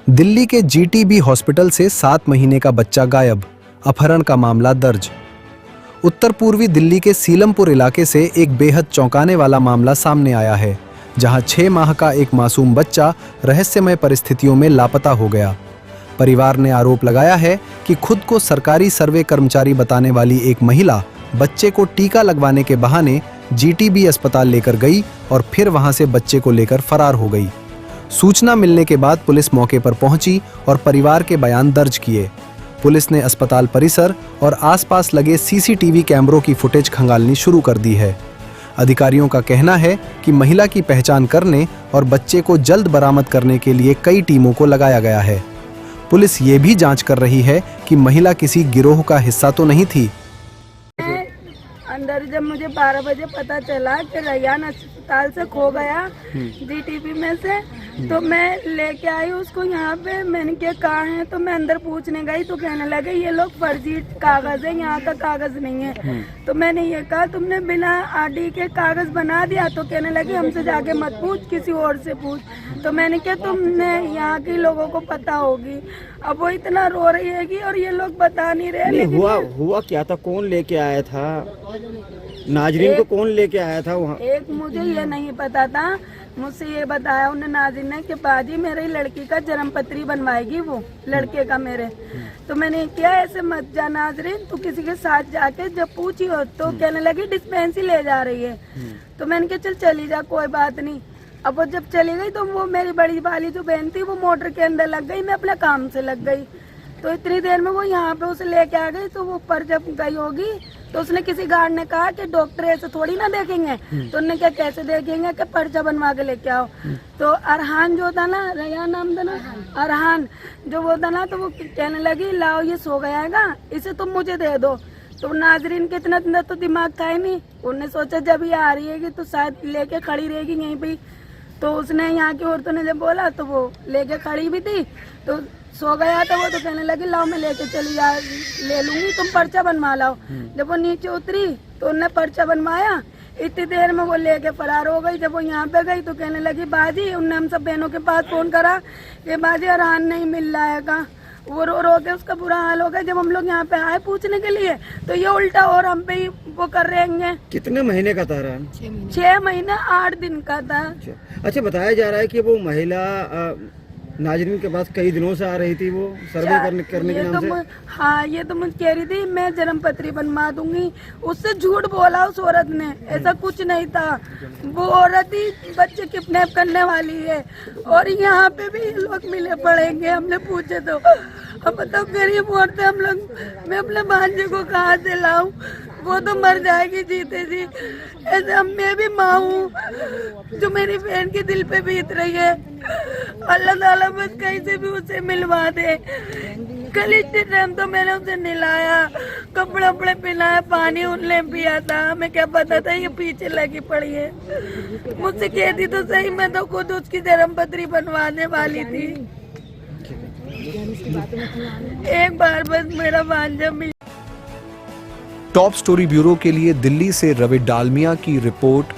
दिल्ली के GTB hospital से 7 महीने का बच्चा गायब, अपहरण का मामला दर्ज। उत्तर पूर्वी दिल्ली के सीलमपुर इलाके से एक बेहद चौंकाने वाला मामला सामने आया है, जहां 6 माह का एक मासूम बच्चा रहस्यमय परिस्थितियों में लापता हो गया। परिवार ने आरोप लगाया है कि खुद को सरकारी सर्वे कर्मचारी बताने वाली एक महिला बच्चे को टीका लगवाने के बहाने जीटीबी अस्पताल लेकर गई और फिर वहां से बच्चे को लेकर फरार हो गई। सूचना मिलने के बाद पुलिस मौके पर पहुंची और परिवार के बयान दर्ज किए। पुलिस ने अस्पताल परिसर और आसपास लगे सीसीटीवी कैमरों की फुटेज खंगालनी शुरू कर दी है। अधिकारियों का कहना है कि महिला की पहचान करने और बच्चे को जल्द बरामद करने के लिए कई टीमों को लगाया गया है। पुलिस ये भी जांच कर रही है कि महिला किसी गिरोह का हिस्सा तो नहीं थी। अंदर जब मुझे 12 बजे पता चला कि रैयान अस्पताल से खो गया जीटीबी में से, तो मैं लेके आई उसको यहाँ पे। मैंने क्या कहा है, तो मैं अंदर पूछने गई तो कहने लगे ये लोग फर्जी कागज है, यहाँ का कागज नहीं है। तो मैंने ये कहा तुमने बिना आरडी के कागज बना दिया, तो कहने लगे हमसे जाके मत पूछ, किसी और से पूछ। तो मैंने क्या तुमने यहाँ के लोगों को पता होगी। अब वो इतना रो रही है कि और ये लोग बता नहीं रहे। हुआ क्या था, कौन लेके आया था, नाजरीन को कौन लेके आया था वहाँ? एक मुझे ये नहीं पता था, मुझसे ये बताया उन्हें नाज़रीन ने कि बाजी मेरी लड़की का जन्म पत्री बनवाएगी वो लड़के का मेरे। तो मैंने क्या ऐसे मत जा नाजरीन, तू किसी के साथ जाके जब पूछी हो तो कहने लगी डिस्पेंसरी ले जा रही है। तो मैंने कहा चल चली जा, कोई बात नहीं। अब वो जब चली गई तो वो मेरी बड़ी वाली जो बहन थी वो मोटर के अंदर लग गई, मैं अपने काम से लग गई। तो इतनी देर में वो यहाँ पे उसे लेके आ गई। तो वो ऊपर जब गई होगी तो उसने किसी गार्ड ने कहा कि डॉक्टर ऐसे थोड़ी ना देखेंगे। तो उन्होंने क्या कैसे देखेंगे कि पर्चा बनवा के लेके आओ। तो अरहान जो था ना, रैयान नाम था ना, अरहान जो वो था ना, तो वो कहने लगी लाओ ये सो गया, इसे तुम मुझे दे दो। तो नाजरीन के इतना तो दिमाग था ही नहीं, उन्होंने सोचा जब ये आ रही है तो शायद लेके खड़ी रहेगी यहीं पे। तो उसने यहाँ की औरतों ने जब बोला तो वो लेके खड़ी भी थी, तो सो गया था वो। तो कहने लगी लाओ मैं लेके चली जा, ले लूंगी, तुम पर्चा बनवा लाओ। जब वो नीचे उतरी तो उन्होंने पर्चा बनवाया। इतनी देर में वो लेके फरार हो गई। जब वो यहाँ पे गई तो कहने लगी बाजी, उनने हम सब बहनों के पास फोन करा कि बाजी अरहान नहीं मिल रहा है कहाँ। वो रो रो के उसका बुरा हाल हो गया। जब हम लोग यहाँ पे आए पूछने के लिए तो ये उल्टा और हम पे ही वो कर रहे हैं। कितने महीने का था अरहान? 6 महीने 8 दिन का था। अच्छा, बताया जा रहा है कि वो महिला नाजरीन के पास कई दिनों से आ रही थी, वो सर्वे करने के नाम से। हाँ, ये तो मुझे कह रही थी मैं जन्म पत्री बनवा दूंगी। उससे झूठ बोला उस औरत ने, ऐसा कुछ नहीं था। वो औरत ही बच्चे किडनैप करने वाली है। और यहाँ पे भी लोग मिले पड़ेंगे, हमने पूछे तो अब बताओ गरीब औरतें हम लोग, मैं अपने भांजे को कहाँ से लाऊं, वो तो मर जाएगी जीते जी। ऐसे मैं भी माँ हूँ जो मेरी बहन के दिल पे बीत रही है। अल्लाह ताला बस कहीं से भी उसे मिलवा दे। कल इतने टाइम तो मैंने उसे नहलाया, कपड़े वपड़े पहनाया, पानी उनने पिया था। हमें क्या पता था ये पीछे लगी पड़ी है। मुझसे कहती तो सही, मैं तो खुद उसकी जन्म पत्री बनवाने वाली थी। एक बार बस मेरा भांजा मिल। टॉप स्टोरी ब्यूरो के लिए दिल्ली से रवि डालमिया की रिपोर्ट।